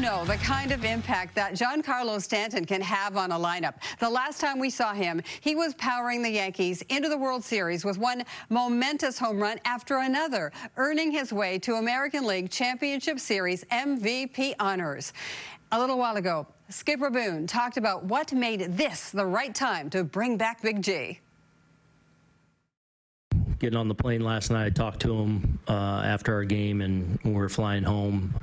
know the kind of impact that Giancarlo Stanton can have on a lineup. The last time we saw him, he was powering the Yankees into the World Series with one momentous home run after another, earning his way to American League Championship Series MVP honors. A little while ago, skipper Boone talked about what made this the right time to bring back Big G. Getting on the plane last night, I talked to him after our game, and we were flying home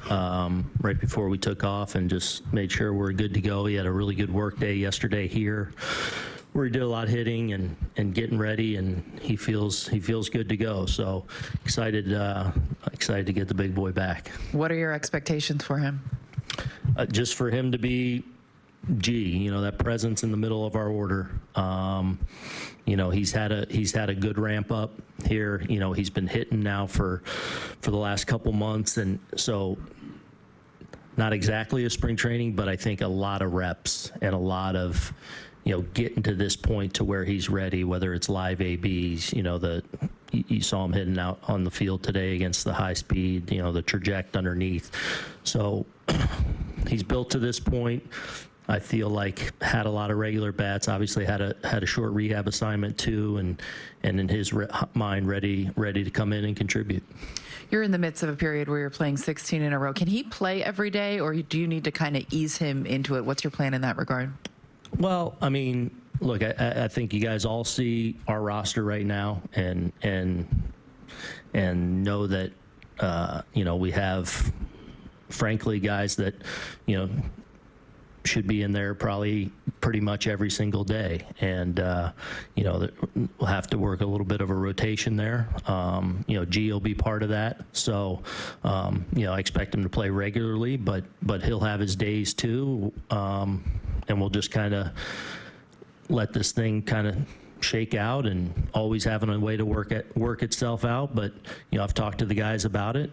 right before we took off, and just made sure we're good to go. He had a really good work day yesterday here, where he did a lot of hitting and getting ready, and he feels good to go. So excited to get the big boy back. What are your expectations for him? Just for him to be G, that presence in the middle of our order. He's had a good ramp up here. He's been hitting now for the last couple months, and so not exactly a spring training, but I think a lot of reps and a lot of getting to this point to where he's ready, whether it's live ABs, you saw him hitting out on the field today against the high speed, the trajectory underneath. So he's built to this point. I feel like had a lot of regular bats. Obviously had a short rehab assignment too, and in his mind ready to come in and contribute. You're in the midst of a period where you're playing 16 in a row. Can he play every day, or do you need to kind of ease him into it? What's your plan in that regard? Well, I mean, look, I think you guys all see our roster right now, and know that we have, frankly, guys that should be in there probably pretty much every single day, and we'll have to work a little bit of a rotation there. G will be part of that, so I expect him to play regularly, but he'll have his days too, and we'll just kind of let this thing kind of shake out, and always having a way to work itself out. But I've talked to the guys about it.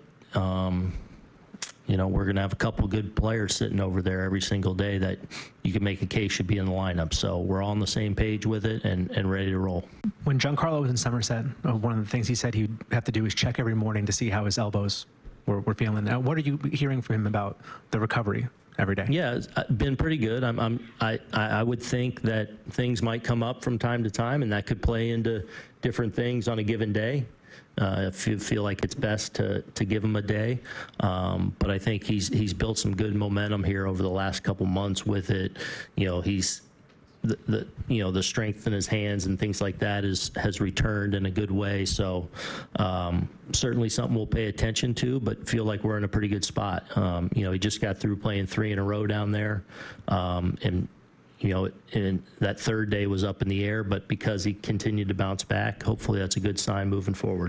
We're going to have a couple good players sitting over there every single day that you can make a case should be in the lineup. So we're all on the same page with it and ready to roll. When Giancarlo was in Somerset, one of the things he said he'd have to do is check every morning to see how his elbows were feeling. Now, what are you hearing from him about the recovery every day? Yeah, it's been pretty good. I would think that things might come up from time to time, and that could play into different things on a given day. If you feel like it's best to give him a day, but I think he's built some good momentum here over the last couple months with it. He's the strength in his hands and things like that has returned in a good way. So certainly something we'll pay attention to, but feel like we're in a pretty good spot. He just got through playing 3 in a row down there, and that third day was up in the air, but because he continued to bounce back, hopefully that's a good sign moving forward.